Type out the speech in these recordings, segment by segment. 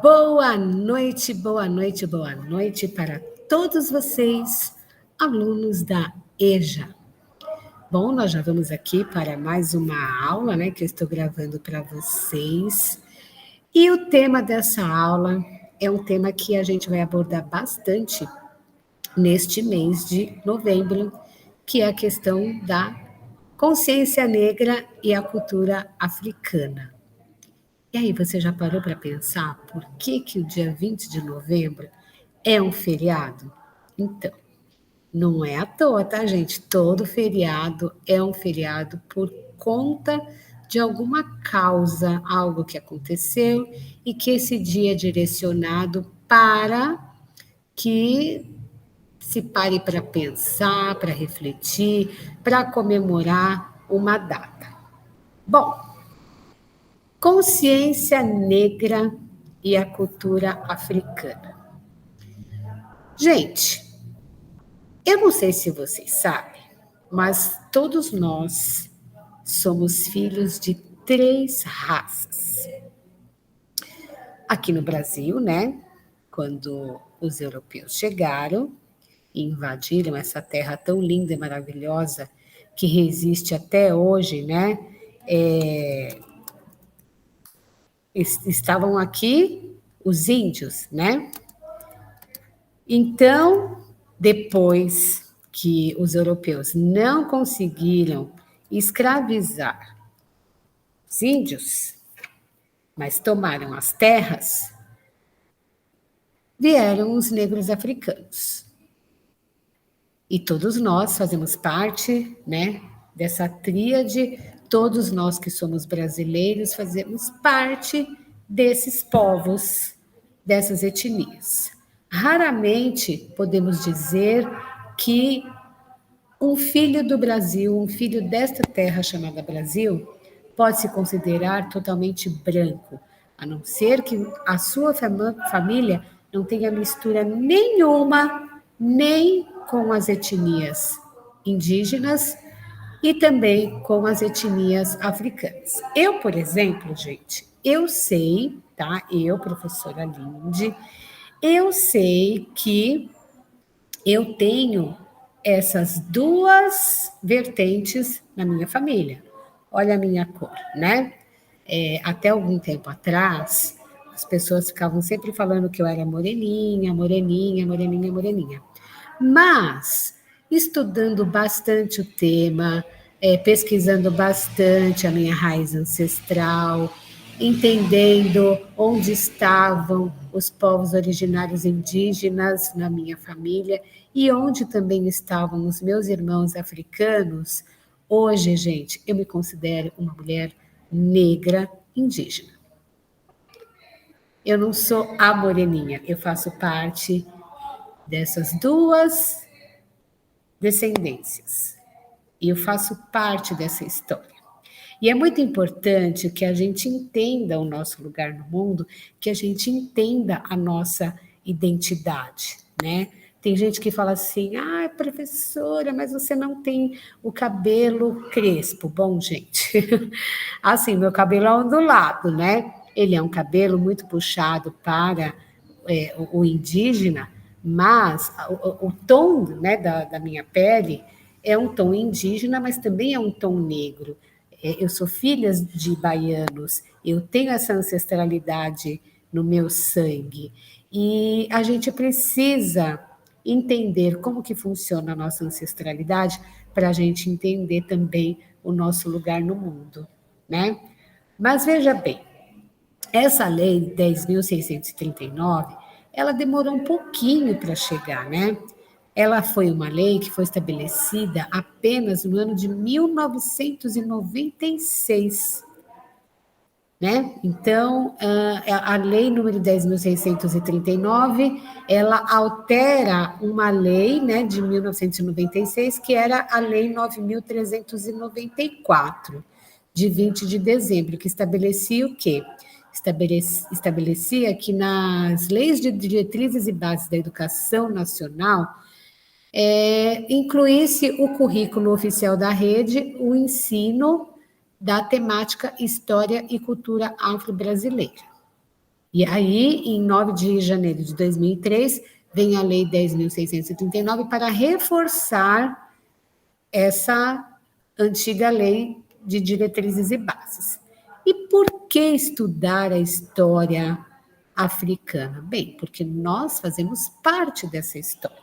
Boa noite, boa noite, boa noite para todos vocês, alunos da EJA. Bom, nós já vamos aqui para mais uma aula, né, que eu estou gravando para vocês. E o tema dessa aula é um tema que a gente vai abordar bastante neste mês de novembro, que é a questão da consciência negra e a cultura africana. E aí, você já parou para pensar por que o dia 20 de novembro é um feriado? Então, não é à toa, tá, gente? Todo feriado é um feriado por conta de alguma causa, algo que aconteceu e que esse dia é direcionado para que se pare para pensar, para refletir, para comemorar uma data. Bom, consciência negra e a cultura africana. Gente, eu não sei se vocês sabem, mas todos nós somos filhos de 3 raças. Aqui no Brasil, né, quando os europeus chegaram e invadiram essa terra tão linda e maravilhosa que resiste até hoje, né, estavam aqui os índios, né? Então, depois que os europeus não conseguiram escravizar os índios, mas tomaram as terras, vieram os negros africanos. E todos nós fazemos parte, né, dessa tríade, todos nós que somos brasileiros fazemos parte desses povos, dessas etnias. Raramente podemos dizer que um filho do Brasil, um filho desta terra chamada Brasil, pode se considerar totalmente branco, a não ser que a sua família não tenha mistura nenhuma, nem com as etnias indígenas e também com as etnias africanas. Eu, por exemplo, gente, eu sei, tá? Eu, professora Linde, eu sei que eu tenho essas 2 vertentes na minha família. Olha a minha cor, né? Até algum tempo atrás, as pessoas ficavam sempre falando que eu era moreninha, moreninha, moreninha, moreninha. Mas, estudando bastante o tema, pesquisando bastante a minha raiz ancestral, entendendo onde estavam os povos originários indígenas na minha família e onde também estavam os meus irmãos africanos, hoje, gente, eu me considero uma mulher negra indígena. Eu não sou a moreninha, eu faço parte dessas 2 descendências. E eu faço parte dessa história. E é muito importante que a gente entenda o nosso lugar no mundo, que a gente entenda a nossa identidade, né? Tem gente que fala assim, professora, mas você não tem o cabelo crespo. Bom, gente, assim, meu cabelo é ondulado, né? Ele é um cabelo muito puxado para o indígena, mas o tom, né, da minha pele é um tom indígena, mas também é um tom negro. Eu sou filha de baianos, eu tenho essa ancestralidade no meu sangue. E a gente precisa entender como que funciona a nossa ancestralidade para a gente entender também o nosso lugar no mundo, né? Mas veja bem, essa lei 10.639, ela demorou um pouquinho para chegar, né? Ela foi uma lei que foi estabelecida apenas no ano de 1996, né? Então, a lei número 10.639, ela altera uma lei, né, de 1996, que era a lei 9.394, de 20 de dezembro, que estabelecia o quê? Estabelecia que nas leis de diretrizes e bases da educação nacional, incluísse o currículo oficial da rede, o ensino da temática História e Cultura Afro-Brasileira. E aí, em 9 de janeiro de 2003, vem a Lei 10.639 para reforçar essa antiga lei de diretrizes e bases. E por que estudar a história africana? Bem, porque nós fazemos parte dessa história.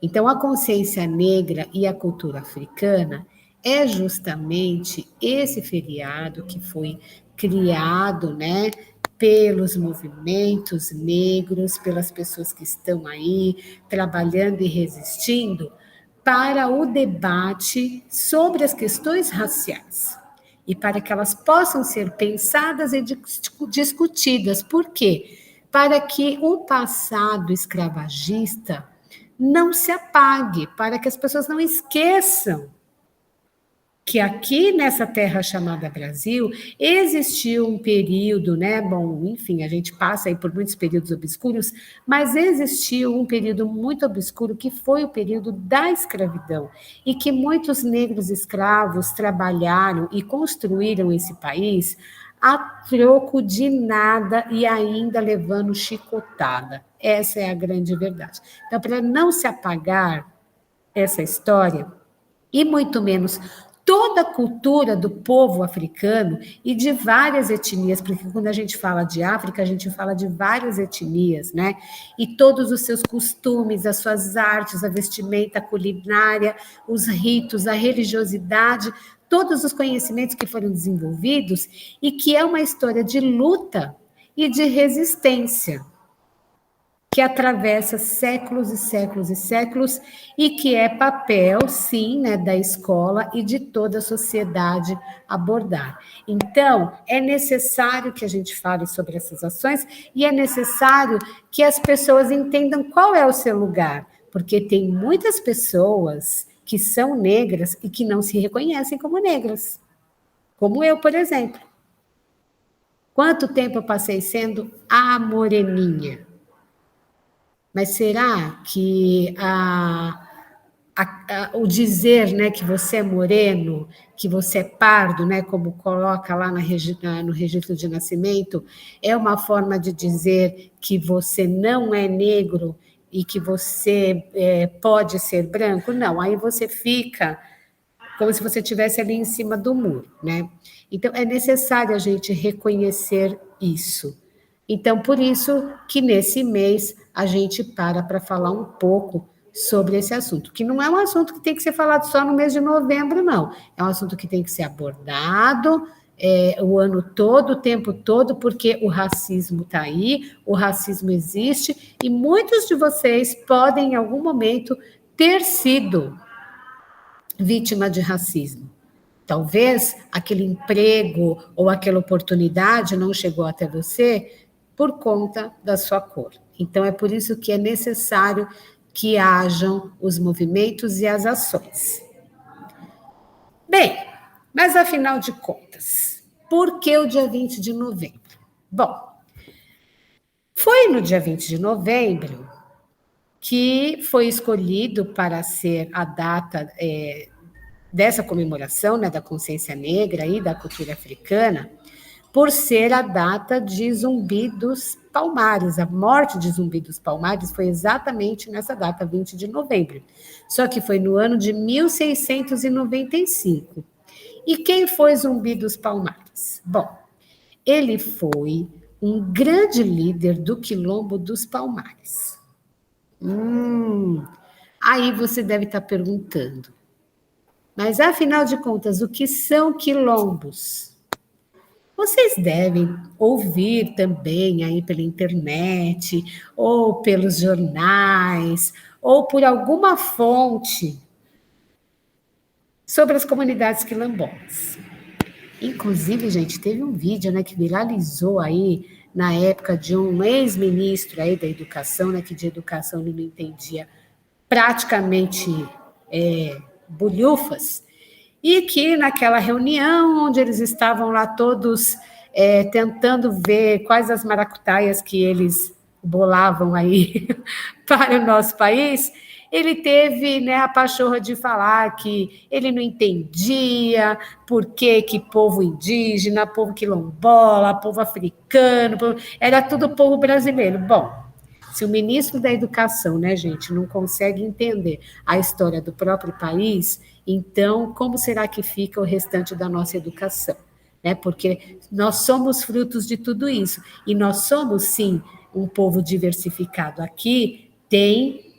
Então, a consciência negra e a cultura africana é justamente esse feriado que foi criado, né, pelos movimentos negros, pelas pessoas que estão aí trabalhando e resistindo para o debate sobre as questões raciais e para que elas possam ser pensadas e discutidas. Por quê? Para que o passado escravagista não se apague, para que as pessoas não esqueçam que aqui nessa terra chamada Brasil existiu um período, né? Bom, enfim, a gente passa aí por muitos períodos obscuros, mas existiu um período muito obscuro que foi o período da escravidão e que muitos negros escravos trabalharam e construíram esse país a troco de nada e ainda levando chicotada. Essa é a grande verdade. Então, para não se apagar essa história, e muito menos toda a cultura do povo africano e de várias etnias, porque quando a gente fala de África, a gente fala de várias etnias, né? E todos os seus costumes, as suas artes, a vestimenta, a culinária, os ritos, a religiosidade, todos os conhecimentos que foram desenvolvidos e que é uma história de luta e de resistência que atravessa séculos e séculos e séculos e que é papel, sim, né, da escola e de toda a sociedade abordar. Então, é necessário que a gente fale sobre essas ações e é necessário que as pessoas entendam qual é o seu lugar, porque tem muitas pessoas que são negras e que não se reconhecem como negras, como eu, por exemplo. Quanto tempo eu passei sendo a moreninha? Mas será que o dizer, né, que você é moreno, que você é pardo, né, como coloca lá no registro de nascimento, é uma forma de dizer que você não é negro e que você pode ser branco? Não, aí você fica como se você estivesse ali em cima do muro, né? Então, é necessário a gente reconhecer isso. Então, por isso que nesse mês a gente para falar um pouco sobre esse assunto, que não é um assunto que tem que ser falado só no mês de novembro, não. É um assunto que tem que ser abordado o ano todo, o tempo todo, porque o racismo está aí, o racismo existe, e muitos de vocês podem, em algum momento, ter sido vítima de racismo. Talvez aquele emprego ou aquela oportunidade não chegou até você por conta da sua cor. Então, é por isso que é necessário que hajam os movimentos e as ações. Bem, mas afinal de contas, por que o dia 20 de novembro? Bom, foi no dia 20 de novembro que foi escolhido para ser a data dessa comemoração, né, da consciência negra e da cultura africana, por ser a data de Zumbi dos Palmares. A morte de Zumbi dos Palmares foi exatamente nessa data, 20 de novembro. Só que foi no ano de 1695. E quem foi Zumbi dos Palmares? Bom, ele foi um grande líder do Quilombo dos Palmares. Aí você deve estar perguntando, mas afinal de contas, o que são quilombos? Vocês devem ouvir também aí pela internet, ou pelos jornais, ou por alguma fonte sobre as comunidades quilombolas. Inclusive, gente, teve um vídeo, né, que viralizou aí na época de um ex-ministro aí da educação, né, que de educação ele não entendia praticamente bulhufas, e que naquela reunião onde eles estavam lá todos tentando ver quais as maracutaias que eles bolavam aí para o nosso país, ele teve, né, a pachorra de falar que ele não entendia por que povo indígena, povo quilombola, povo africano, era tudo povo brasileiro. Bom, se o ministro da Educação, né, gente, não consegue entender a história do próprio país, então como será que fica o restante da nossa educação? Né? Porque nós somos frutos de tudo isso. E nós somos, sim, um povo diversificado. Aqui tem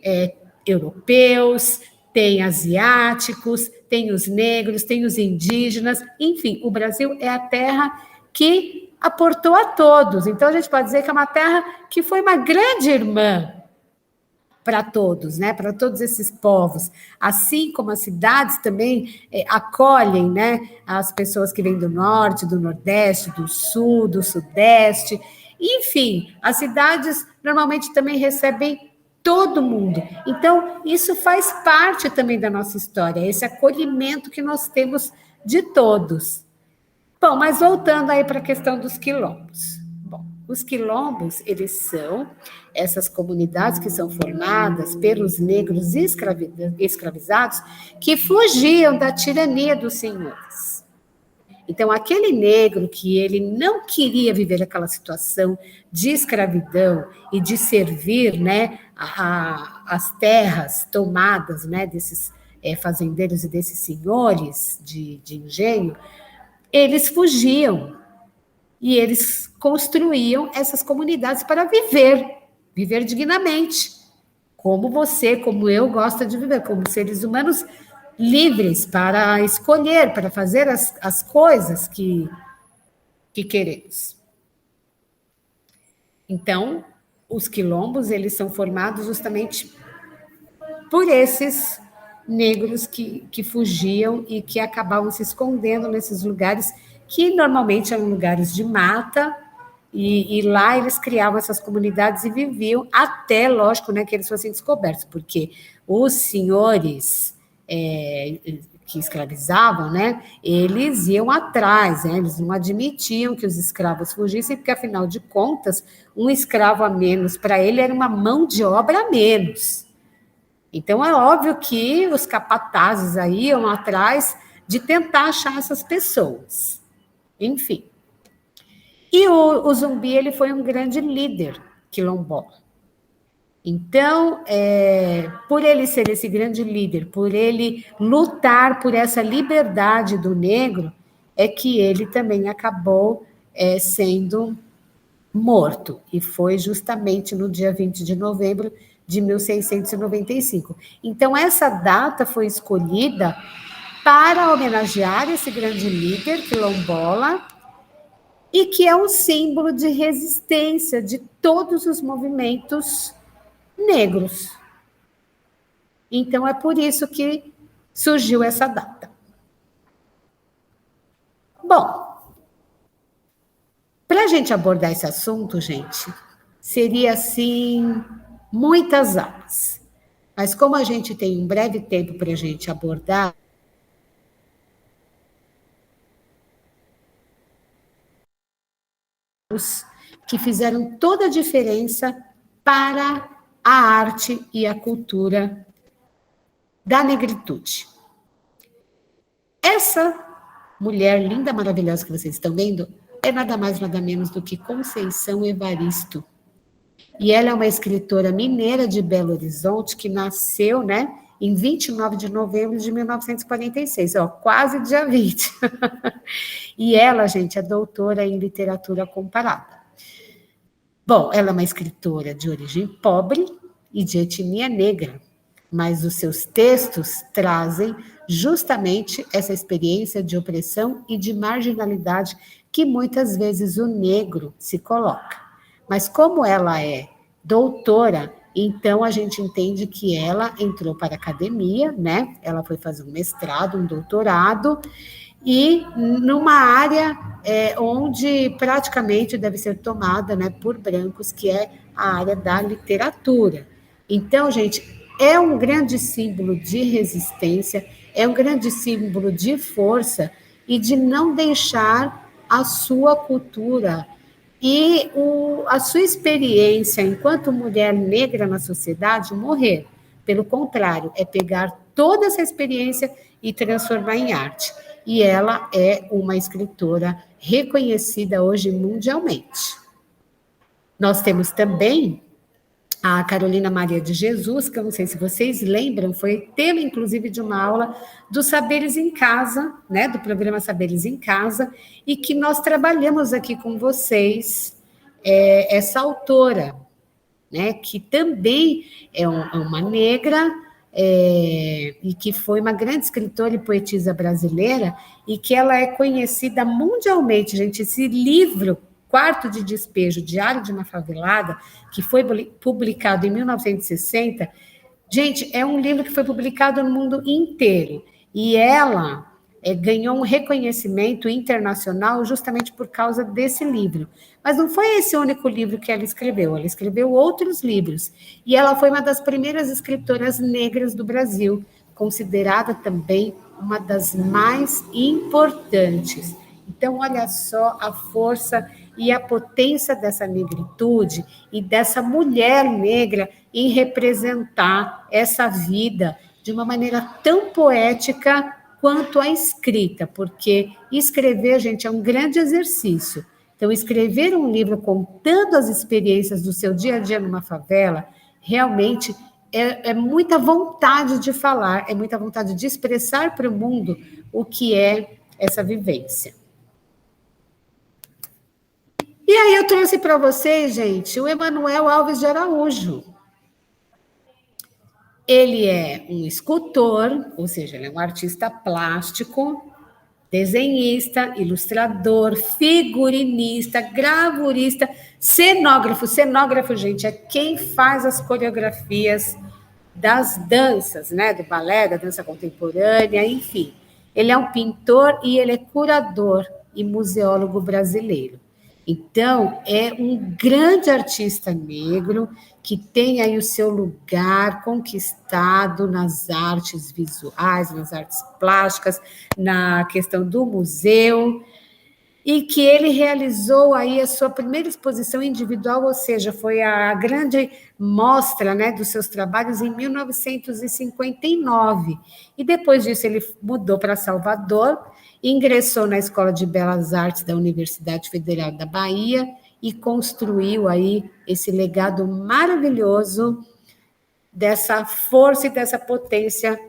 europeus, tem asiáticos, tem os negros, tem os indígenas, enfim, o Brasil é a terra que aportou a todos. Então, a gente pode dizer que é uma terra que foi uma grande irmã para todos, né? Para todos esses povos, assim como as cidades também acolhem, né? As pessoas que vêm do norte, do nordeste, do sul, do sudeste, enfim, as cidades normalmente também recebem todo mundo. Então, isso faz parte também da nossa história, esse acolhimento que nós temos de todos. Bom, mas voltando aí para a questão dos quilombos. Bom, os quilombos, eles são essas comunidades que são formadas pelos negros escravizados que fugiam da tirania dos senhores. Então, aquele negro que ele não queria viver aquela situação de escravidão e de servir, né, as terras tomadas, né, desses fazendeiros e desses senhores de engenho, eles fugiam e eles construíam essas comunidades para viver dignamente, como você, como eu, gosta de viver, como seres humanos livres para escolher, para fazer as coisas que queremos. Então, os quilombos, eles são formados justamente por esses negros que fugiam e que acabavam se escondendo nesses lugares que normalmente eram lugares de mata, e lá eles criavam essas comunidades e viviam até, lógico, né, que eles fossem descobertos, porque os senhores que escravizavam, né, eles iam atrás, né, eles não admitiam que os escravos fugissem, porque, afinal de contas, um escravo a menos para ele era uma mão de obra a menos. Então, é óbvio que os capatazes aí iam atrás de tentar achar essas pessoas. Enfim. E o Zumbi, ele foi um grande líder quilombola. Então, por ele ser esse grande líder, por ele lutar por essa liberdade do negro, é que ele também acabou sendo morto, e foi justamente no dia 20 de novembro de 1695. Então, essa data foi escolhida para homenagear esse grande líder quilombola, e que é um símbolo de resistência de todos os movimentos negros. Então, é por isso que surgiu essa data. Bom, para a gente abordar esse assunto, gente, seria, assim, muitas aulas. Mas como a gente tem um breve tempo para a gente abordar, que fizeram toda a diferença para a arte e a cultura da negritude. Essa mulher linda, maravilhosa que vocês estão vendo, é nada mais, nada menos do que Conceição Evaristo. E ela é uma escritora mineira de Belo Horizonte, que nasceu, né, em 29 de novembro de 1946, quase dia 20. E ela, gente, é doutora em literatura comparada. Bom, ela é uma escritora de origem pobre e de etnia negra, mas os seus textos trazem justamente essa experiência de opressão e de marginalidade que muitas vezes o negro se coloca. Mas como ela é doutora, então a gente entende que ela entrou para a academia, né? Ela foi fazer um mestrado, um doutorado, e numa área onde praticamente deve ser tomada, né, por brancos, que é a área da literatura. Então, gente, é um grande símbolo de resistência, é um grande símbolo de força e de não deixar a sua cultura a sua experiência enquanto mulher negra na sociedade morrer. Pelo contrário, é pegar toda essa experiência e transformar em arte. E ela é uma escritora reconhecida hoje mundialmente. Nós temos também a Carolina Maria de Jesus, que eu não sei se vocês lembram, foi tema, inclusive, de uma aula dos Saberes em Casa, né, do programa Saberes em Casa, e que nós trabalhamos aqui com vocês, essa autora, né, que também é uma negra, e que foi uma grande escritora e poetisa brasileira, e que ela é conhecida mundialmente, gente. Esse livro, Quarto de Despejo, Diário de uma Favelada, que foi publicado em 1960, gente, é um livro que foi publicado no mundo inteiro, e ela ganhou um reconhecimento internacional justamente por causa desse livro. Mas não foi esse o único livro que ela escreveu outros livros. E ela foi uma das primeiras escritoras negras do Brasil, considerada também uma das mais importantes. Então, olha só a força e a potência dessa negritude e dessa mulher negra em representar essa vida de uma maneira tão poética quanto a escrita, porque escrever, gente, é um grande exercício. Então, escrever um livro contando as experiências do seu dia a dia numa favela, realmente é muita vontade de falar, é muita vontade de expressar para o mundo o que é essa vivência. E aí eu trouxe para vocês, gente, o Emanuel Alves de Araújo. Ele é um escultor, ou seja, ele é um artista plástico, desenhista, ilustrador, figurinista, gravurista, cenógrafo. Cenógrafo, gente, é quem faz as coreografias das danças, né? Do balé, da dança contemporânea, enfim. Ele é um pintor e ele é curador e museólogo brasileiro. Então, é um grande artista negro que tem aí o seu lugar conquistado nas artes visuais, nas artes plásticas, na questão do museu, e que ele realizou aí a sua primeira exposição individual, ou seja, foi a grande mostra, né, dos seus trabalhos em 1959. E depois disso ele mudou para Salvador, ingressou na Escola de Belas Artes da Universidade Federal da Bahia e construiu aí esse legado maravilhoso dessa força e dessa potência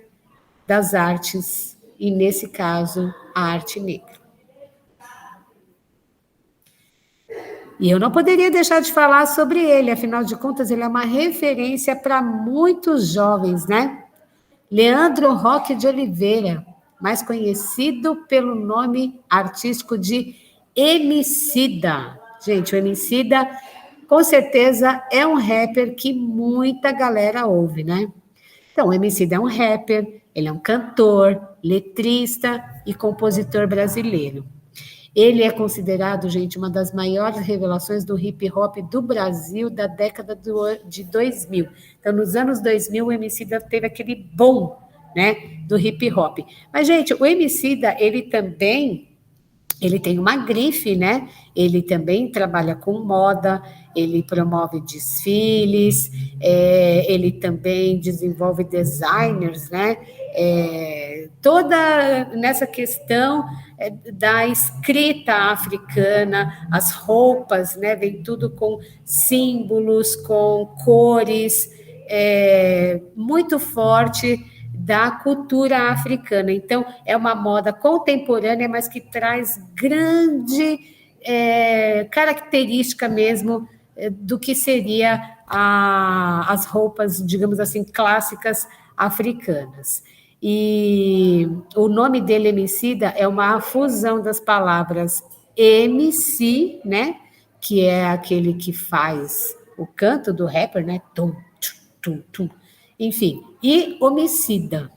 das artes, e nesse caso, a arte negra. E eu não poderia deixar de falar sobre ele, afinal de contas, ele é uma referência para muitos jovens, né? Leandro Roque de Oliveira, mais conhecido pelo nome artístico de Emicida. Gente, o Emicida, com certeza, é um rapper que muita galera ouve, né? Então, o Emicida é um rapper, ele é um cantor, letrista e compositor brasileiro. Ele é considerado, gente, uma das maiores revelações do hip hop do Brasil da década de 2000. Então, nos anos 2000, o Emicida teve aquele boom, né, do hip hop. Mas, gente, o Emicida, ele tem uma grife, né? Ele também trabalha com moda, ele promove desfiles, ele também desenvolve designers, né? Toda nessa questão da escrita africana, as roupas, né? Vem tudo com símbolos, com cores, muito forte da cultura africana. Então, é uma moda contemporânea, mas que traz grande característica mesmo do que seria as roupas, digamos assim, clássicas africanas. E o nome dele, Emicida, é uma fusão das palavras MC, né, que é aquele que faz o canto do rapper, né, tum, tum, tum, enfim, e homicida.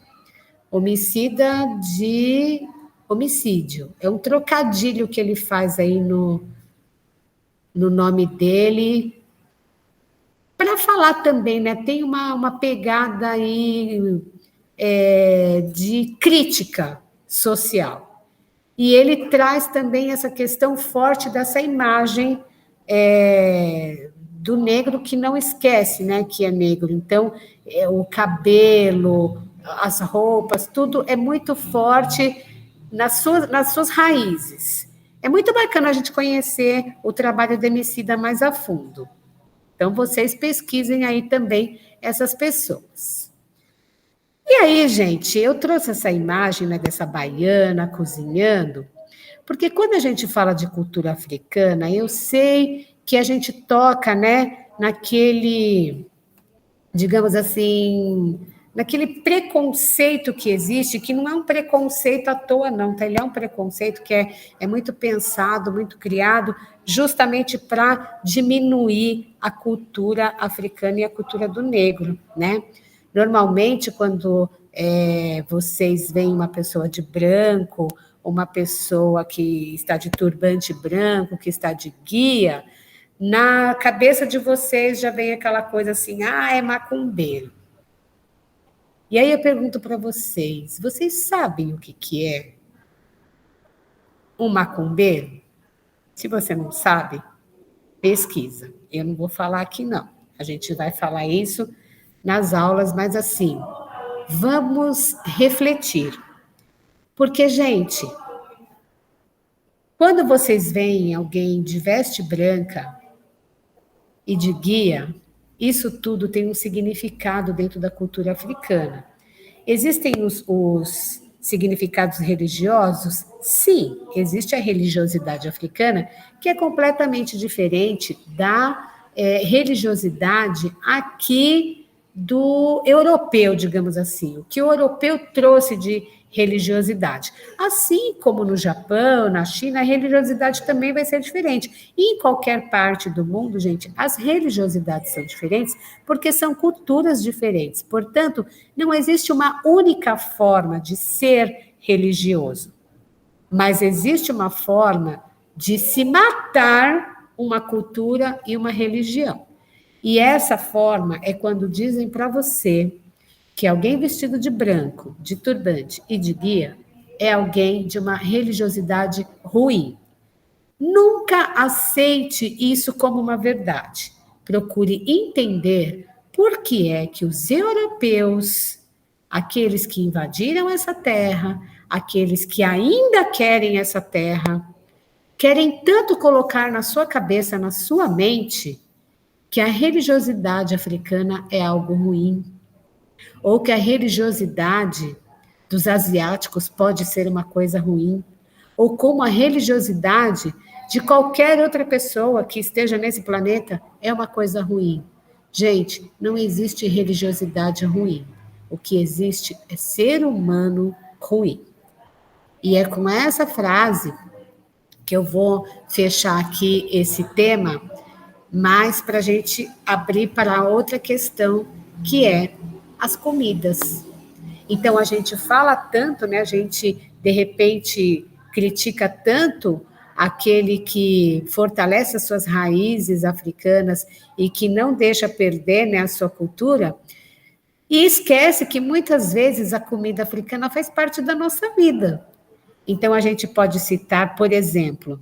Homicida de homicídio. É um trocadilho que ele faz aí no nome dele, para falar também, né? Tem uma pegada aí de crítica social. E ele traz também essa questão forte dessa imagem do negro que não esquece, né, que é negro. Então, o cabelo, as roupas, tudo é muito forte nas suas raízes. É muito bacana a gente conhecer o trabalho do Emicida mais a fundo. Então, vocês pesquisem aí também essas pessoas. E aí, gente, eu trouxe essa imagem, né, dessa baiana cozinhando, porque quando a gente fala de cultura africana, eu sei que a gente toca, né, naquele, digamos assim, naquele preconceito que existe, que não é um preconceito à toa, não, tá? Ele é um preconceito que é muito pensado, muito criado, justamente para diminuir a cultura africana e a cultura do negro, né? Normalmente, quando vocês veem uma pessoa de branco, uma pessoa que está de turbante branco, que está de guia, na cabeça de vocês já vem aquela coisa assim, ah, é macumbeiro. E aí eu pergunto para vocês, vocês sabem o que é um macumbeiro? Se você não sabe, pesquisa. Eu não vou falar aqui, não. A gente vai falar isso nas aulas, mas assim, vamos refletir. Porque, gente, quando vocês veem alguém de veste branca e de guia, isso tudo tem um significado dentro da cultura africana. Existem os significados religiosos? Sim, existe a religiosidade africana, que é completamente diferente da religiosidade aqui do europeu, digamos assim. O que o europeu trouxe de religiosidade. Assim como no Japão, na China, a religiosidade também vai ser diferente. E em qualquer parte do mundo, gente, as religiosidades são diferentes porque são culturas diferentes. Portanto, não existe uma única forma de ser religioso, mas existe uma forma de se matar uma cultura e uma religião. E essa forma é quando dizem para você que alguém vestido de branco, de turbante e de guia é alguém de uma religiosidade ruim. Nunca aceite isso como uma verdade. Procure entender por que é que os europeus, aqueles que invadiram essa terra, aqueles que ainda querem essa terra, querem tanto colocar na sua cabeça, na sua mente, que a religiosidade africana é algo ruim, ou que a religiosidade dos asiáticos pode ser uma coisa ruim, ou como a religiosidade de qualquer outra pessoa que esteja nesse planeta é uma coisa ruim. Gente, não existe religiosidade ruim. O que existe é ser humano ruim. E é com essa frase que eu vou fechar aqui esse tema, mas para a gente abrir para outra questão, que é as comidas. Então a gente fala tanto, né? A gente de repente critica tanto aquele que fortalece as suas raízes africanas e que não deixa perder, né, a sua cultura, e esquece que muitas vezes a comida africana faz parte da nossa vida. Então a gente pode citar, por exemplo,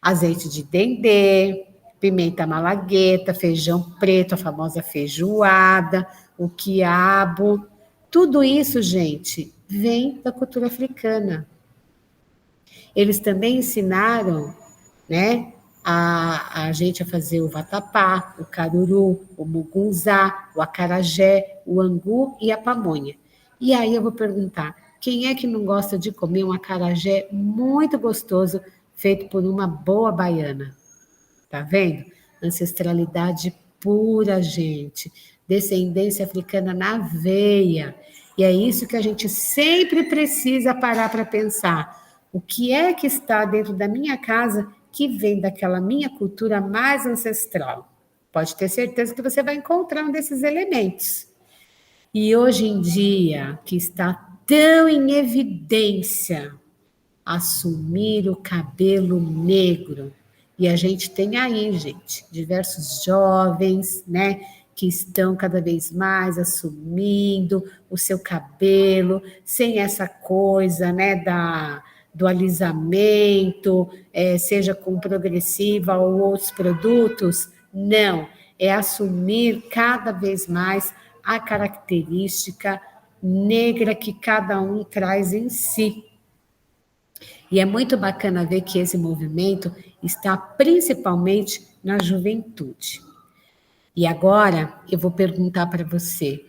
azeite de dendê, pimenta malagueta, feijão preto, a famosa feijoada, o quiabo. Tudo isso, gente, vem da cultura africana. Eles também ensinaram, né, a gente a fazer o vatapá, o caruru, o mugunzá, o acarajé, o angu e a pamonha. E aí eu vou perguntar, quem é que não gosta de comer um acarajé muito gostoso feito por uma boa baiana? Tá vendo? Ancestralidade pura, gente. Descendência africana na veia. E é isso que a gente sempre precisa parar para pensar. O que é que está dentro da minha casa que vem daquela minha cultura mais ancestral? Pode ter certeza que você vai encontrar um desses elementos. E hoje em dia, que está tão em evidência assumir o cabelo negro. E a gente tem aí, gente, diversos jovens, né, que estão cada vez mais assumindo o seu cabelo, sem essa coisa, né, do alisamento, seja com progressiva ou outros produtos. Não, é assumir cada vez mais a característica negra que cada um traz em si. E é muito bacana ver que esse movimento está principalmente na juventude. E agora eu vou perguntar para você: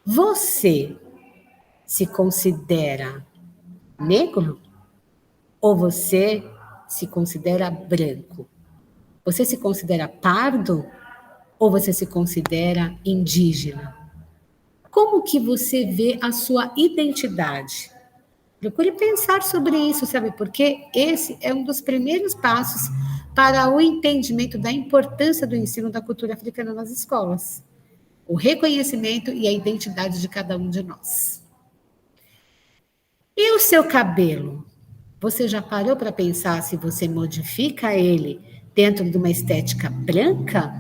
você se considera negro ou você se considera branco? Você se considera pardo ou você se considera indígena? Como que você vê a sua identidade? Procure pensar sobre isso, sabe? Porque esse é um dos primeiros passos para o entendimento da importância do ensino da cultura africana nas escolas. O reconhecimento e a identidade de cada um de nós. E o seu cabelo? Você já parou para pensar se você modifica ele dentro de uma estética branca?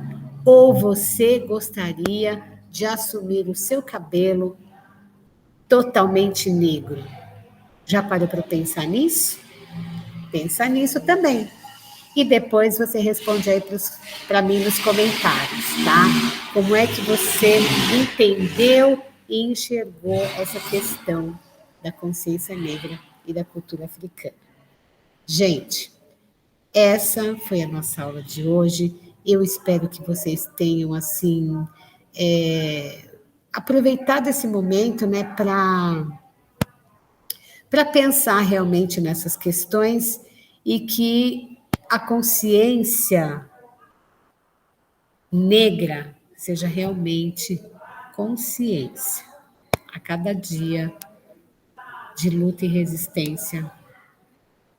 Ou você gostaria de assumir o seu cabelo totalmente negro? Já parou para pensar nisso? Pensa nisso também. E depois você responde aí para mim nos comentários, tá? Como é que você entendeu e enxergou essa questão da consciência negra e da cultura africana? Gente, essa foi a nossa aula de hoje. Eu espero que vocês tenham, assim, aproveitado esse momento, né, para pensar realmente nessas questões e que a consciência negra seja realmente consciência a cada dia de luta e resistência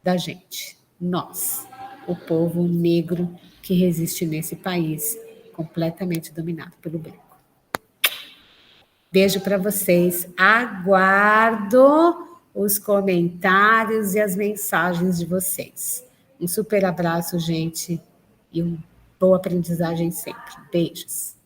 da gente, nós, o povo negro que resiste nesse país completamente dominado pelo branco. Beijo para vocês, aguardo os comentários e as mensagens de vocês. Um super abraço, gente, e uma boa aprendizagem sempre. Beijos.